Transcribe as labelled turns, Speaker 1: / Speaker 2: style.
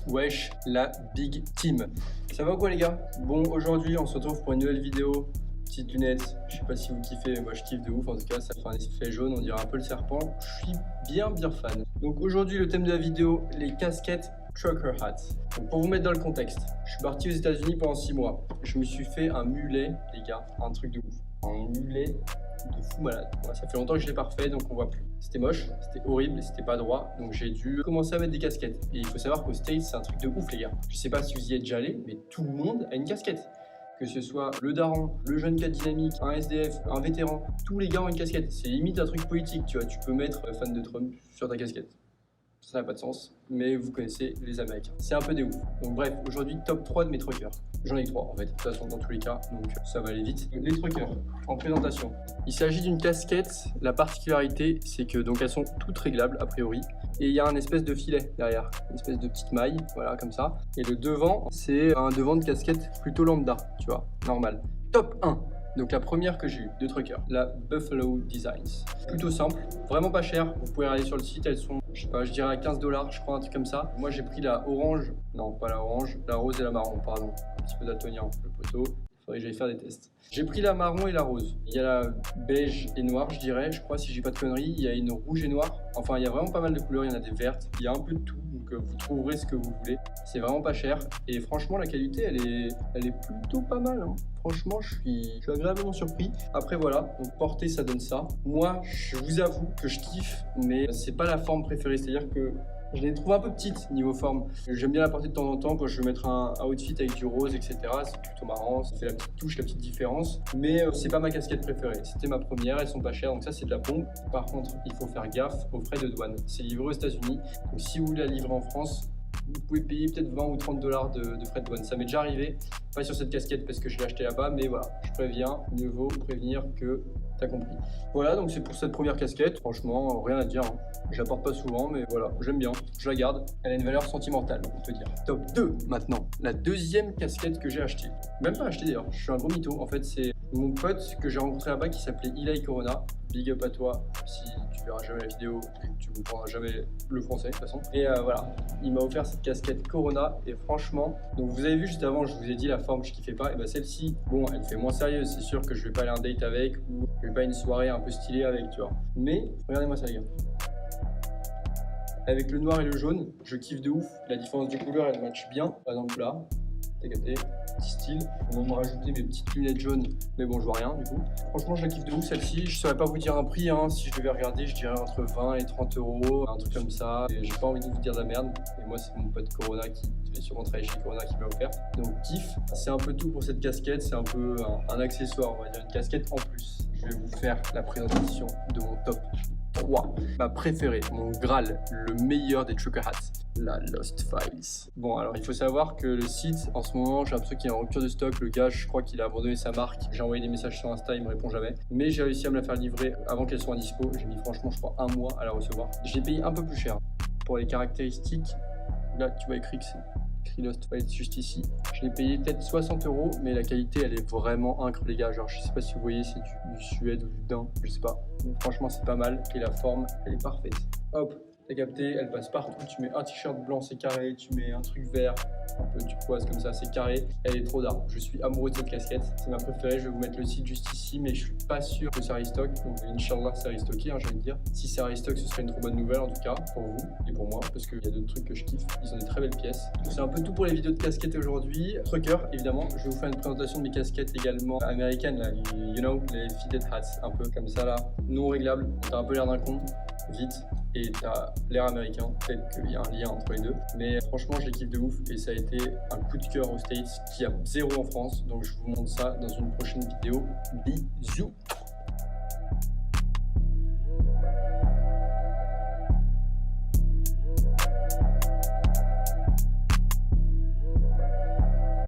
Speaker 1: Wesh, la big team. Ça va ou quoi les gars? Bon, aujourd'hui on se retrouve pour une nouvelle vidéo. Petite lunette, je sais pas si vous kiffez, mais moi je kiffe de ouf. En tout cas, ça fait un effet jaune, on dirait un peu le serpent. Je suis bien fan. Donc aujourd'hui, le thème de la vidéo, les casquettes trucker hats. Donc, pour vous mettre dans le contexte, je suis parti aux États-Unis pendant 6 mois. Je me suis fait un mulet, les gars, un truc de ouf. Un mulet de fou malade. Voilà, ça fait longtemps que je l'ai pas refait, donc on voit plus. C'était moche, c'était horrible, c'était pas droit, donc j'ai dû commencer à mettre des casquettes. Et il faut savoir qu'aux States, c'est un truc de ouf, les gars. Je sais pas si vous y êtes déjà allés, mais tout le monde a une casquette. Que ce soit le daron, le jeune cas dynamique, un SDF, un vétéran, tous les gars ont une casquette. C'est limite un truc politique, tu vois. Tu peux mettre fan de Trump sur ta casquette. Ça n'a pas de sens, mais vous connaissez les Américains. C'est un peu des ouf. Donc bref, aujourd'hui, top 3 de mes truckers. J'en ai 3 en fait, de toute façon dans tous les cas, donc ça va aller vite. Les truckers, en présentation. Il s'agit d'une casquette. La particularité, c'est que donc elles sont toutes réglables a priori. Et il y a un espèce de filet derrière, une espèce de petite maille, voilà comme ça. Et le devant, c'est un devant de casquette plutôt lambda, tu vois, normal. Top 1. Donc la première que j'ai eue de trucker, la Buffalo Designs. Plutôt simple, vraiment pas cher. Vous pouvez aller sur le site, elles sont, je sais pas, je dirais à 15 $, je crois, un truc comme ça. Moi j'ai pris la orange, non pas la orange, la rose et la marron, pardon. Un petit peu daltonien, le poteau. Faudrait que j'aille faire des tests. J'ai pris la marron et la rose. Il y a la beige et noire, je dirais. Je crois, si j'ai pas de conneries, il y a une rouge et noire. Enfin, il y a vraiment pas mal de couleurs. Il y en a des vertes. Il y a un peu de tout. Donc, vous trouverez ce que vous voulez. C'est vraiment pas cher. Et franchement, la qualité, elle est plutôt pas mal. Hein. Franchement, je suis agréablement surpris. Après, voilà. Donc, porter, ça donne ça. Moi, je vous avoue que je kiffe, mais c'est pas la forme préférée. C'est-à-dire que je les trouve un peu petites niveau forme. J'aime bien la porter de temps en temps quand je veux mettre un outfit avec du rose, etc. C'est plutôt marrant, ça fait la petite touche, la petite différence. Mais c'est pas ma casquette préférée. C'était ma première, elles sont pas chères, donc ça c'est de la bombe. Par contre, il faut faire gaffe aux frais de douane. C'est livré aux États-Unis. Donc si vous voulez la livrer en France, vous pouvez payer peut-être 20 ou 30 $ de frais de douane. Ça m'est déjà arrivé, pas sur cette casquette parce que je l'ai acheté là-bas, mais voilà, je préviens, mieux vaut prévenir que t'as compris. Voilà, donc c'est pour cette première casquette. Franchement, rien à dire. Hein. Je la porte pas souvent, mais voilà, j'aime bien. Je la garde. Elle a une valeur sentimentale, on peut dire. Top 2 maintenant. La deuxième casquette que j'ai achetée. Même pas achetée d'ailleurs, je suis un gros mytho. En fait, c'est mon pote que j'ai rencontré là-bas qui s'appelait Eli Corona. Big up à toi, si tu verras jamais la vidéo et que tu ne comprendras jamais le français de toute façon. Et voilà, il m'a offert cette casquette Corona et franchement, donc vous avez vu juste avant, je vous ai dit la forme je kiffais pas, et bah celle-ci, bon, elle fait moins sérieuse, c'est sûr que je vais pas aller à un date avec ou je vais pas une soirée un peu stylée avec, tu vois. Mais regardez-moi ça les gars. Avec le noir et le jaune, je kiffe de ouf. La différence de couleur, elle match bien. Par exemple là, t'as capté, petit style. On va me rajouter mes petites lunettes jaunes, mais bon, je vois rien du coup. Franchement, je la kiffe de ouf celle-ci. Je saurais pas vous dire un prix, hein. Si je devais regarder, je dirais entre 20 et 30 €, un truc comme ça. Et j'ai pas envie de vous dire de la merde. Et moi, c'est mon pote Corona qui devait sûrement travailler chez Corona qui m'a offert. Donc, kiff. C'est un peu tout pour cette casquette. C'est un peu un accessoire, on va dire, une casquette en plus. Je vais vous faire la présentation de mon top 3. Ma préférée, mon Graal, le meilleur des trucker hats, la Lost Files. Bon, alors il faut savoir que le site, en ce moment, j'ai l'impression qu'il est en rupture de stock. Le gars, je crois qu'il a abandonné sa marque. J'ai envoyé des messages sur Insta, il me répond jamais. Mais j'ai réussi à me la faire livrer avant qu'elle soit en dispo. J'ai mis franchement, je crois, 1 mois à la recevoir. J'ai payé un peu plus cher. Pour les caractéristiques, là, tu vois écrit que c'est écrit Lost Files juste ici. Je l'ai payé peut-être 60 €, mais la qualité, elle est vraiment incroyable, les gars. Genre, je sais pas si vous voyez, c'est du suède ou du daim, je sais pas. Mais franchement, c'est pas mal. Et la forme, elle est parfaite. Hop, t'as capté, elle passe partout. Tu mets un t-shirt blanc, c'est carré. Tu mets un truc vert, un peu turquoise comme ça, c'est carré. Elle est trop d'art. Je suis amoureux de cette casquette. C'est ma préférée. Je vais vous mettre le site juste ici, mais je suis pas sûr que ça restock. Donc, Inch'Allah, ça restocké, hein, j'ai envie de dire. Si ça restock, ce serait une trop bonne nouvelle en tout cas pour vous et pour moi, parce qu'il y a d'autres trucs que je kiffe. Ils ont des très belles pièces. C'est un peu tout pour les vidéos de casquettes aujourd'hui. Trucker, évidemment. Je vais vous faire une présentation de mes casquettes également américaines, là, you know, les fitted hats, un peu comme ça là, non réglables. T'as un peu l'air d'un con, vite. Et t'as l'air américain, peut-être qu'il y a un lien entre les deux. Mais franchement, je les kiffe de ouf et ça a été un coup de cœur aux States qui a 0 en France. Donc je vous montre ça dans une prochaine vidéo. Bisous!